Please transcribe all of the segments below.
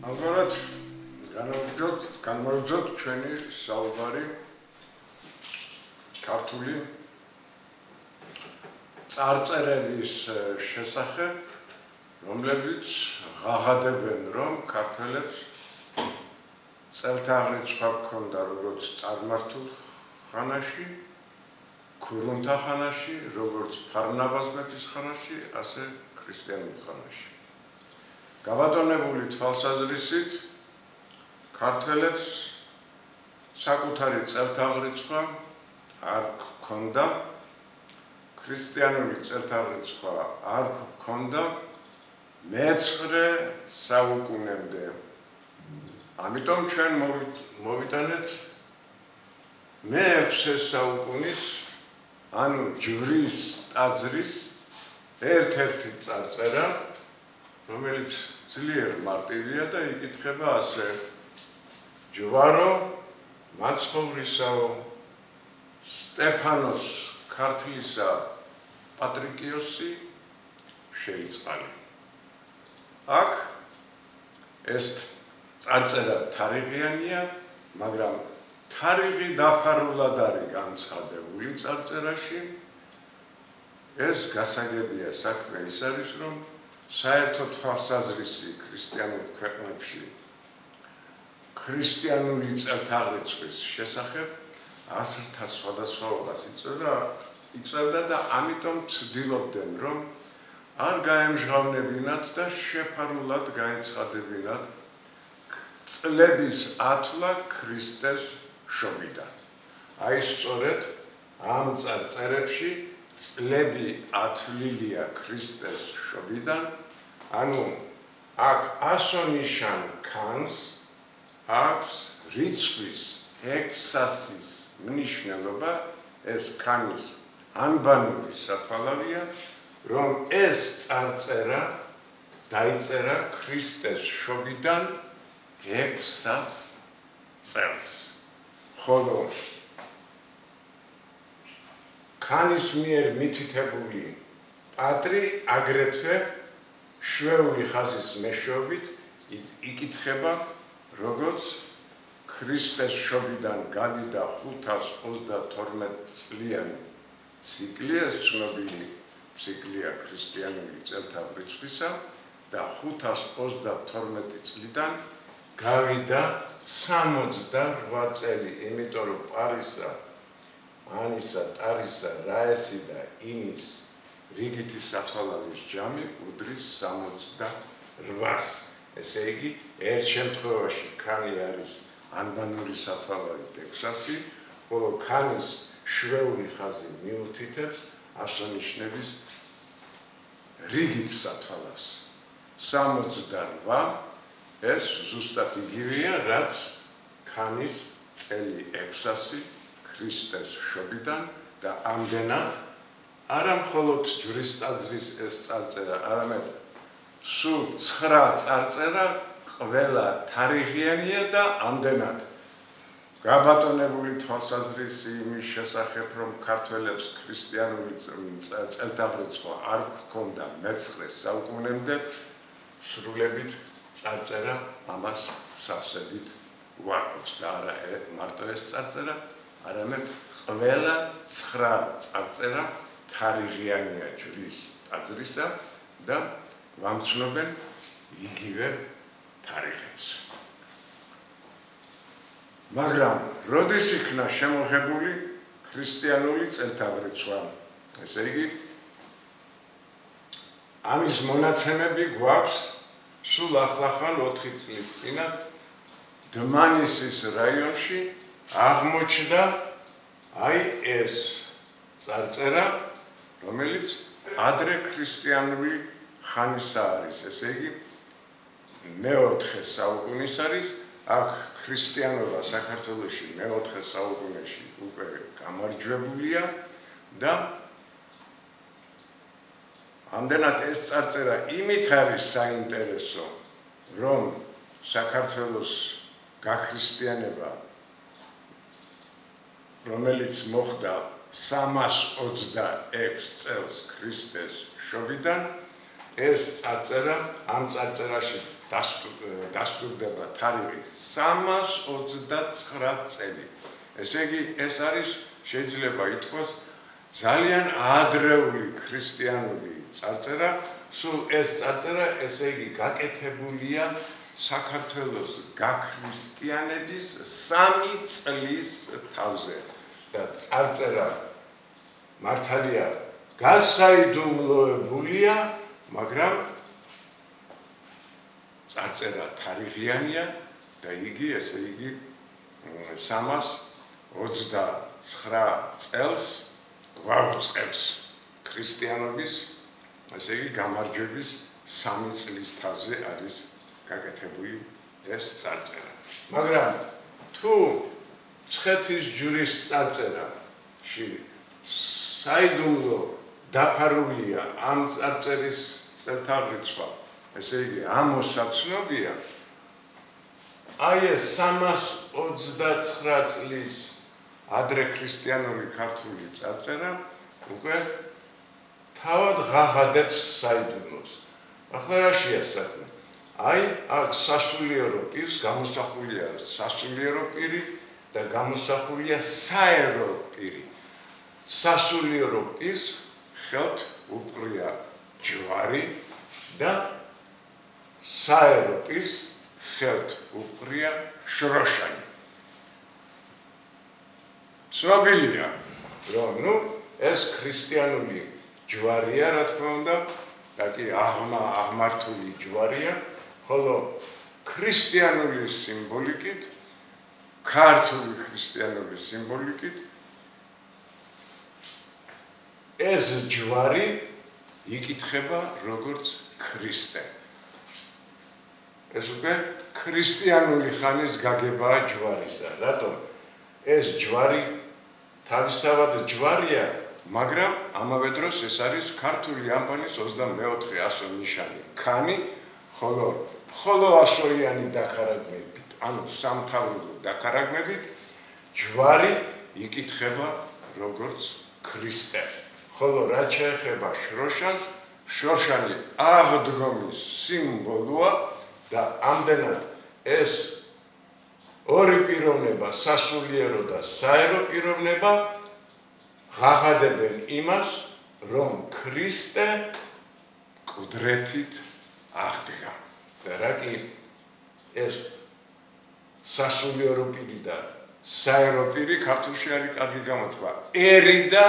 ალბათ განმოვიძოთ ჩვენი საუბარი ქართული წარწერების შესახებ, რომლებიც ღაღადებენ, რომ ქართველებს წელთაღრიცხვა ჰქონდა როგორც წარმართულ ხანაში, ქურუმთა ხანაში, როგორც ფარნავაზ მეფის ხანაში, ასე ქრისტიანულ ხანაში. გაბატონებული თვალსაზრისით ქართველებს საკუთარი წელთაღრიცხვა არ ჰქონდა, ქრისტიანული წელთაღრიცხვა არ ჰქონდა მე-9 საუკუნემდე. ამიტომ ჩვენ მოვიტანეთ მე-6 საუკუნის, ანუ ჯვრის ტაძრის ერთ-ერთი წარწერა, რომელიც ძლიერ მარტივია და იკითხება ასე: ჯვარო მაცხოვრისაო, სტეფანოს ქართლისა პატრიკიოსი შეიწყალი. აქ ეს წარწერა თარიღიანია, მაგრამ თარიღი დაფარულად არის განცხადებული წარწერაში. ეს გასაგებია საქმე ის არის, რომ საერთო თვალსაზრისი ქრისტიანულ ქვეყნებში ქრისტიანული წელთაღრიცხვის შესახებ ასრთა სხვადასხვაობას იწვევდა და ამიტომ ცდილობდნენ, რომ არ გაემჟღავნებინათ და შეფარულად გაეცხადებინათ წლების ათვლა ქრისტეს შობიდან. აი სწორედ ამ წარწერებში წლები ათვლილია ქრისტეს შობიდან, ანუ აქ ასონიშან ქანს აქვს რიცხვის 600-ის მნიშვნელობა, ეს ქანის ანბანური სათვალავია, რომ ეს წარწერა დაიწერა ქრისტეს შობიდან 600 წელს. ხოლო ქანის მიერ მითითებული პატრი აგრეთვე შვეული ხაზის მეშვეობით იკითხება, როგორც ქრისტეს შობიდან გავიდა 532 წლიანი ციკლი, ეს ცნობილი ციკლია ქრისტიანული წელთაღრიცხვისა და 532 წლიდან გავიდა 68 წელი, იმიტომ რომ პარისა, ანისა, ტარისა, რაესი და ინის რიგითი სათვალავის ჯამი უდრის 68-ს. ესე იგი, ერთ შემთხვევაში ქანი არის ანბანური სათვალავით 600, ხოლო ქანის შვეული ხაზი მიუთითებს ასონიშნების რიგით სათვალავს. 68 ეს ზუსტად იგივეა, რაც ქანის წელი 600 ქრისტეს შობიდან და ამდენად არა მხოლოდ ჯვრის ტაძრის ეს წარწერა, არამედ სულ 9 წარწერა ყველა თარიღიანია და ამდენად გაბატონებული თვალსაზრისი იმის შესახებ, რომ ქართველებს ქრისტიანული წელთაღრიცხვა არ ჰქონდა მე-9 საუკუნემდე, სრულებით წარწერა ამას სავსებით უარყოფს და არა მარტო ეს წარწერა, არამედ ყველა 9 წარწერა თარიღიანია ჯვრის ტაძრისა და ვამცნობენ იგივე თარიღებს. მაგრამ როდის იქნა შემოღებული ქრისტიანული წელთაღრიცხვა? ესე იგი, ამის მონაცემები გვაქვს სულ ახლახან 4 წლის წინათ დმანისის რაიონში აღმოჩნდა აი ეს წარწერა, რომელიც ადრე ქრისტიანული ხანისა არის. ესე იგი, მე-4 საუკუნის არის. აქ ქრისტიანობა საქართველოში მე-4 საუკუნეში უკვე გამარჯვებულია და ამდენად ეს წარწერა იმით არის საინტერესო, რომ საქართველოს გაქრისტიანება, რომელიც მოხდა 326 წელს ქრისტეს შობიდან, ეს წარწერა, ამ წარწერაში დასტურდება თარიღი 329 წელი. ესე იგი, ეს არის შეიძლება ითქვას ძალიან ადრეული ქრისტიანული წარწერა, სულ ეს წარწერა, ესე იგი, გაკეთებულია საქართველოს გაქრისტიანების 3 წლის თავზე და წარწერა მართალია გასაიდუმლოებულია, მაგრამ წარწერა თარიღიანია და იგი, ესე იგი, 329 წელს გვაუწყებს ქრისტიანობის, ესე იგი, გამარჯვების 3 წლის თავზე არის გაკეთებული ეს წარწერა. მაგრამ თუ მცხეთის ჯვრის წარწერაში საიდუმლო დაფარულია ამ წარწერის წელთაღრიცხვა, ესე იგი, ამოსაცნობია, აი ეს 329 წლის ადრე ქრისტიანული ქართული წარწერა უკვე თავად ღაღადებს საიდუმლოს. ახლა რა შეა საქმე? აი, აქ სასულიერო პირს გამოსახულია სასულიერო პირი და გამოსახულია საერო პირი. სასულიერო პირს ხელთ უყრია ჯვარი და საერო პირს ხელთ უყრია შროშანი. ცნობილია, რომ ეს ქრისტიანული ჯვარია, რა თქმა უნდა, და აღმართული ჯვარია, ხოლო ქრისტიანული სიმბოლიკით, ქართული ქრისტიანული სიმბოლიკით ეს ჯვარი იკითხება როგორც ქრისტე. ეს უკვე ქრისტიანული ხანის გაგებაა ჯვარისა. რატომ? ეს ჯვარი თავისთავად ჯვარია, მაგრამ ამავე დროს ეს არის ქართული ამბანის 24 ასო-ნიშანი ქანი, ხოლო ასოიანი დაქარაგმებით, ანუ სამთავრობო დაქარაგმებით ჯვარი იკითხება როგორც ქრისტე. ხოლო რაც შეეხება შროშანს, შროშანი აღდგომის სიმბოლოა და ამდენად ეს ორი პიროვნება, სასულიერო და საერო პიროვნება ღაღადებენ იმას, რომ ქრისტე მკვდრეთით აღდგა. და რა კი ეს სასულიერო პირი და საერო პირი ქართულში არის კარგი გამოთქვა. ერი და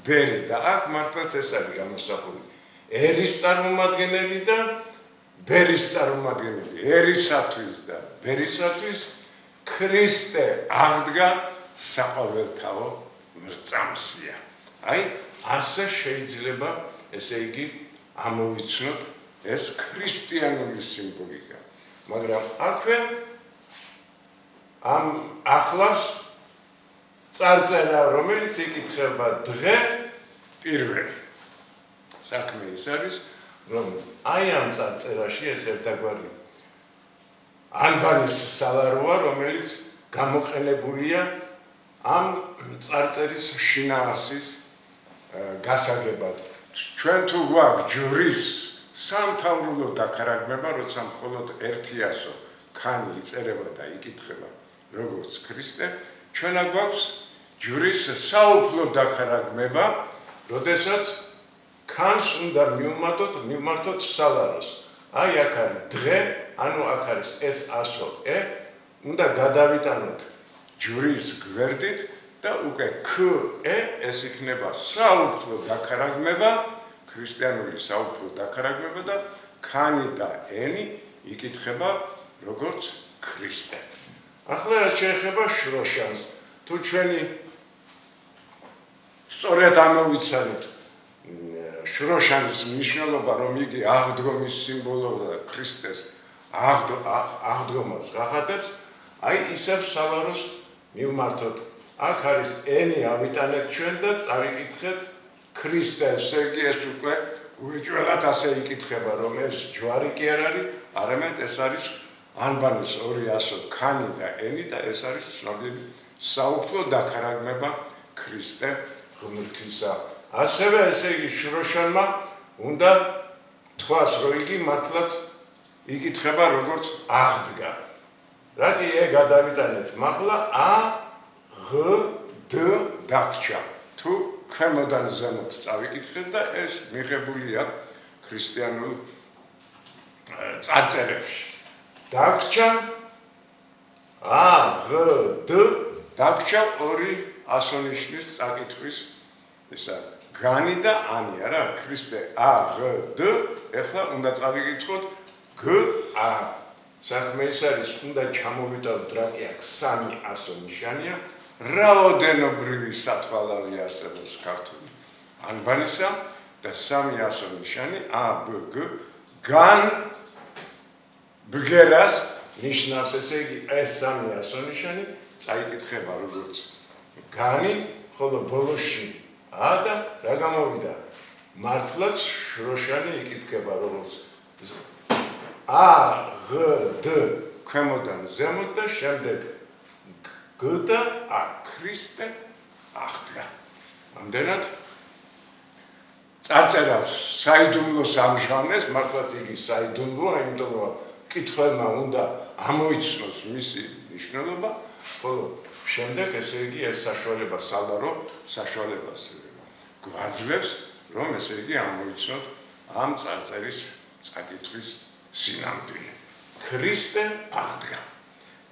ბერი და აქ მართლაც ეს არის გამოსახული. ერის წარმომადგენელი და ბერის წარმომადგენელი. ერისათვის და ბერისათვის ქრისტე აღდგა საყოველთაო მრწამსია. აი, ასე შეიძლება, ესე იგი, ამოვიცნოთ ეს ქრისტიანული სიმბოლიკა. მაგრამ აქვე ამ ახლავს წარწერა, რომელიც იკითხება დღე პირველი. საქმე ის არის, რომ აი ამ წარწერაში ეს ერთგვარი ანბანის სალაროა, რომელიც გამოყენებულია ამ წარწერის შინაარსის გასაგებად. ჩვენ თუ გვაქვს ჯვრის სამთავრობო დაქარაგმება, როცა მხოლოდ 100 ქანი იწერება და იკითხება როგორც ქრისტე, ჩვენ გვაქვს ჯვრის საუფლო დაქარაგმება, როდესაც ქანს უნდა მივმართოთ სალაროს. აი აქ არის დღე, ანუ აქ არის ეს ასო-ე, უნდა გადავიტანოთ ჯვრის გვერდით და უკვე ქ-ე ეს იქნება საუფლო დაქარაგმება, ქრისტიანული საუფლო დაქარაგმება და ქანი და ენი იკითხება როგორც ქრისტე. ახლა რაც შეეხება შროშანს, თუ ჩვენი სწორედ ამოვიცანოთ შროშანის მნიშვნელობა, რომ იგი აღდგომის სიმბოლოა და ქრისტეს აღდგომას ღაღადებს, აი ისევ სალაროს მივმართოთ. აქ არის ენი ავიტანეთ ჩვენ და წავიკითხეთ ქრისტეს. ესე იგი ეს უკვე უეჭველად ასე იკითხება, რომ ეს ჯვარი კი არ არის, არამედ ეს არის ანბანის 200 ქანი და ენი და ეს არის ცნობილი საუფლო დაქარაგმება ქრისტე ღმრთისა. ასევე ესე იგი შროშანმა უნდა თქვას, რომ იგი მართლაც იკითხება როგორც აღდგა. რატი ე გადავიტანეთ მაღლა ა ღ დ დაგჭა. თუ ქვემოდან ზემოთ წავიკითხეთ და ეს მიღებულია ქრისტიანულ წარწერებში. დაგჭა ა ღ დ დაგჭა ორი ასონიშნის წაკითხვის ისა განი და ანი არა ქრისტე ა ღ დ ეხლა უნდა წავიკითხოთ გ ა საქმე ის არის უნდა ჩამოვიტანოთ რა კი აქვს სამი ასონიშანია რაოდენობრივი სათვალავი არსებობს ქართული ანბანისა და სამი ასონიშანი ა ბ გ გან ბგერას ნიშნავს ესე იგი ეს სამი ასონიშანი წაიკითხება როგორც განი ხოლო ბოლოში ა და რა გამოვიდა მართლაც შროშანი იკითხება როგორც ა ღ დ ქვემოდან ზემოთ და შემდეგ გ და ა ქრისტე აღდგა. ამდენად წარწერას საიდუმლოს ამჟღავნეს, მართლაც იგი საიდუმლოა, იმიტომ რომ კითხველმა უნდა ამოიცნოს მისი მნიშვნელობა, ხოლო შემდეგ ესე იგი ეს საშუალება სალარო საშუალებას გვაძლევს, რომ ესე იგი ამოიცნოთ ამ წარწერის წაკითხვის სინამდვილე. ქრისტე აღდგა.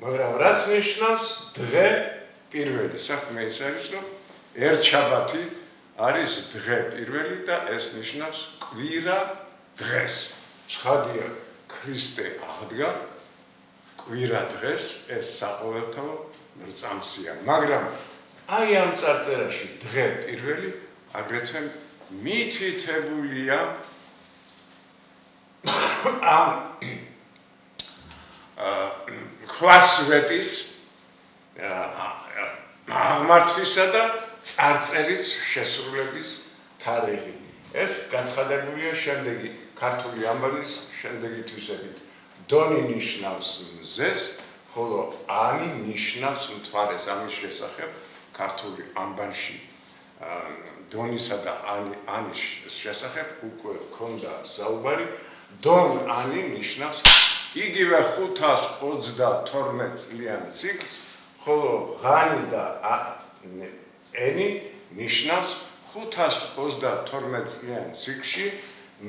მაგრამ რაც ნიშნავს დღე პირველი საქმე ის არის, რომ ერთშაბათი არის დღე პირველი და ეს ნიშნავს კვირა დღეს. ცხადია, ქრისტე აღდგა, კვირა დღეს ეს საყოველთაო მრწამსია. მაგრამ აი ამ წარწერაში დღე პირველი აგრეთვე მითითებულია ამ ქვასვეტის აღმართვისა და წარწერის შესრულების თარიღი. ეს გაცხადებულია შემდეგი ქართული ამბავის შემდეგი თვისებით. დონი ნიშნავს მზეს, ხოლო ანი ნიშნავს მთვარეს. ამის შესახებ ქართული ამბანში დონისა და ანის შესახებ უკვე ჰქონდა საუბარი. დონ ანი ნიშნავს იგივე 532 წლიან ციკლს, ხოლო ღანი და ენი ნიშნავს 532 წლიან ციკლში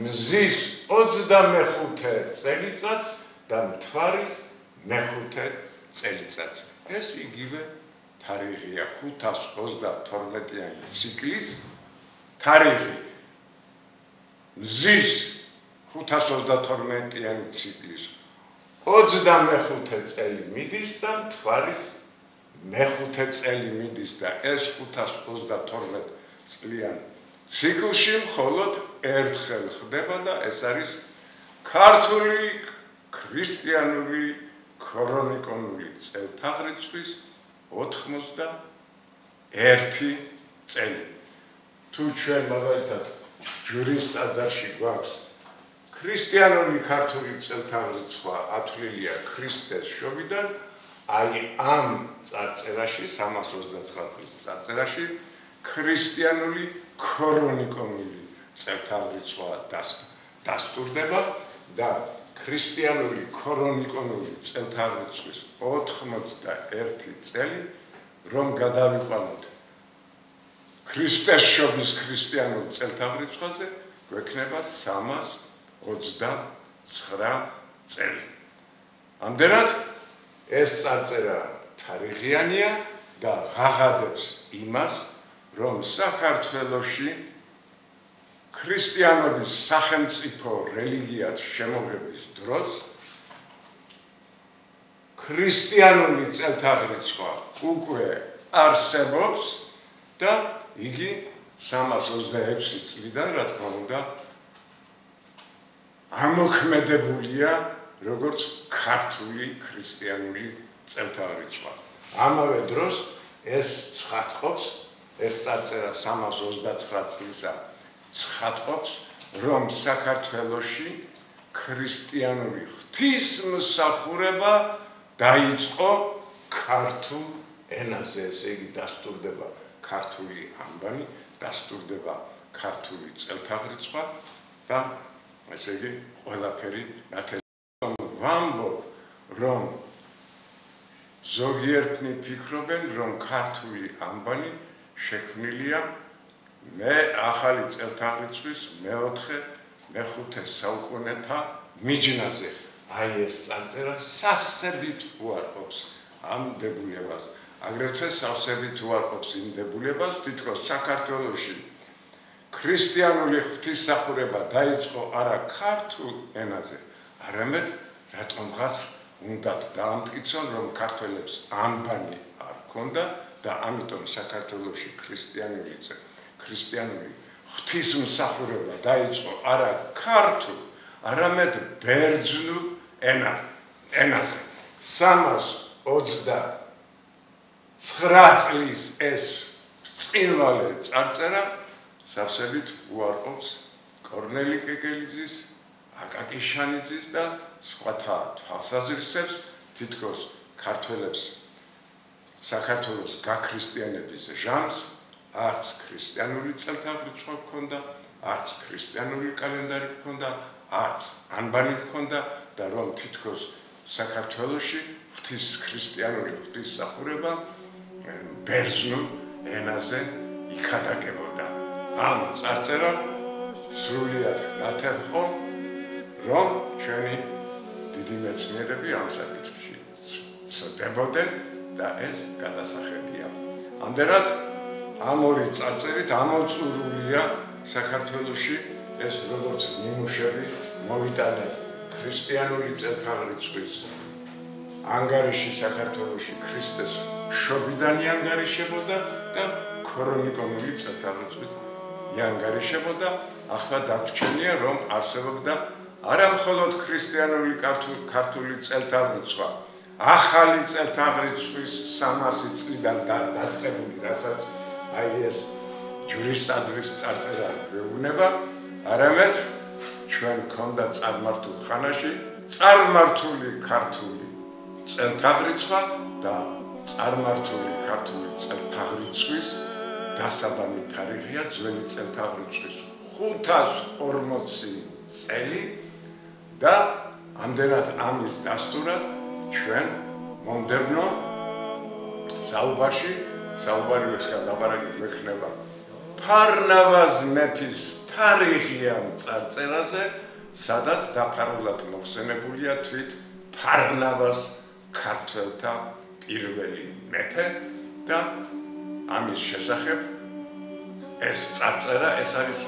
მზის 25 წელიწადს და მთვარის მე-5 წელიწადს. ეს იგივე თარიღია 532-იანი ციკლის თარიღი. მზის 532-იანი ციკლის 25 წელი მიდის და მთვარის მე-5 წელი მიდის და ეს 532 წლიან ციკლში მხოლოდ ერთხელ ხდება და ეს არის ქართული ქრისტიანული ქრონიკონული წელთაღრიცხვის 81 წელი. თუ ჩვენ მაგალითად ჯვრის ტაძარში გვაქვს ქრისტიანული ქართული წელთაღრიცხვა ათვლილია ქრისტეს შობიდან, აი ამ წარწერაში 329 წლის წარწერაში ქრისტიანული ქრონიკონული წელთაღრიცხვა დასტურდება და ქრისტიანული ქრონიკონული წელთაღრიცხვის 81 წელი რომ გადავიყვანოთ ქრისტეს შობის ქრისტიანულ წელთაღრიცხვაზე გვექნება 329 წელი. ამდენად ეს წარწერა თარიღიანია და ღაღადებს იმას, რომ საქართველოში ქრისტიანობის სახელმწიფო რელიგიად შემოღების დროს ქრისტიანული წელთაღრიცხვა უკვე არსებობს და იგი 326 წლიდან, რა თქმა უნდა, ამოქმედებულია როგორც ქართული ქრისტიანული წელთაღრიცხვა. ამავე დროს ეს ცხადყოფს, ეს წარწერა 329 წლისა ცხადყოფს, რომ საქართველოში ქრისტიანული ღვთისმსახურება დაიწყო ქართულ ენაზე, ესე იგი დასტურდება ქართული ამბანი, დასტურდება ქართული წელთაღრიცხვა და ესე იგი ყველაფერი ვამბობ, რომ ზოგიერთნი ფიქრობენ, რომ ქართული ანბანი შექმნილია ახალი წელთაღრიცხვის მე-4-მე-5 საუკუნეთა მიჯნაზე. აი ეს წარწერა სავსებით უარყოფს ამ დებულებას. აგრეთვე სავსებით უარყოფს იმ დებულებას, თითქოს საქართველოში ქრისტიანული ღვთისმსახურება დაიწყო არა ქართულ ენაზე, არამედ რატომღაც უნდათ დაამტკიცონ, რომ ქართველებს ანბანი არ ქონდა და ამიტომ საქართველოში ქრისტიანული ღვთისმსახურება დაიწყო არა ქართულ, არამედ ბერძნულ ენაზე. 329 წლის ეს ბრწყინვალე წარწერა სავსებით უარყოფს კორნელი კეკელიძის, აკაკი შანიძის და სხვათა თვალსაზრისებს, თითქოს ქართველებს საქართველოს გაქრისტიანების ჟამს არც ქრისტიანული წელთაღრიცხვა ჰქონდა, არც ქრისტიანული კალენდარი ჰქონდა, არც ანბანი ჰქონდა და რომ თითქოს საქართველოში ქრისტიანული ღვთისმსახურება ბერძნულ ენაზე იქადაგებოდა. ამ წარწერა სრულიად ნათელყო, რომ ჩვენი დიდი მეცნიერები ამ საკითხში ცდებოდნენ და ეს გადასახედია. ამდენად ამ ორი წარწერით ამოწურულია საქართველოში ეს როგორც ნიმუშები მოვიტანე ქრისტიანული წელთაღრიცხვის ანგარიში საქართველოში ქრისტეს შობიდანი ანგარიშებოდა და ქრონიკონული წელთაღრიცხვის ანგარიშებოდა. ახლა დაგვრჩენია, რომ არსებობდა არა მხოლოდ ქრისტიანული ქართული წელთაღრიცხვა, ახალი წელთაღრიცხვის 300 წლიდან დაწყებული, რასაც აი ეს ჯურისტაზრის წარწერა გვეუბნება, არამედ ჩვენ გქონდა წარმართულ ხანაში წარმართული ქართული წელთაღრიცხვა და წარმართული ქართული წელთაღრიცხვის დასაბამი თარიღია ძველი წელთაღრიცხვის 540 წელი და ამდენად ამის დასტურად ჩვენ მომდევნო საუბარი ლაპარაკი გვექნება ფარნავაზ მეფის თარიღიან წარწერაზე, სადაც დაფარულად მოხსენებულია თვით ფარნავაზ ქართველთა პირველი მეფე და ამის შესახებ ეს წარწერა, ეს არის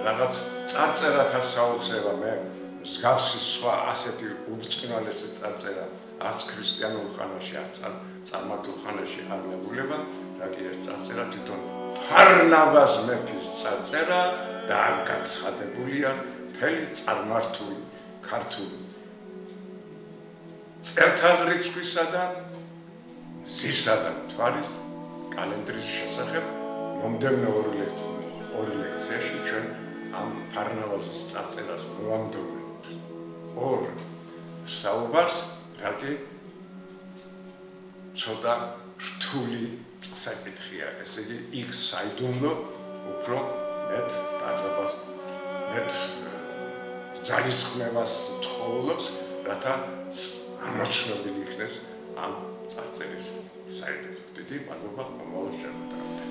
რაღაც წარწერათა საოცრება, მე მსგავსი სხვა ასეთი უბრწყინვალესი წარწერა არც ქრისტიანულ ხანაში, არც წარმართულ ხანაში არ მეგულება, რა კი ეს წარწერა თვითონ ფარნავაზ მეფის წარწერა და გაცხადებულია მთელი წარმართული ქართული წელთაღრიცხვისა და მზისა და მთვარის კალენდრის შესახებ მომდევნო ორი ლექციაში ჩვენ ამ ფარნავაზის წარწერას მოვამდობთ ორ საუბარს, რაგი ცოტა რთული საკითხია, ესე იგი იქ საიდუმლო უფრო მეტ დაძაბას, მეტ ძალისხმევას თხოვლობს, რათა ამოჩნობილი იქნეს ამ წარწერის საერთოდ. დიდი მადლობა მომავალ შეხვედრამდე.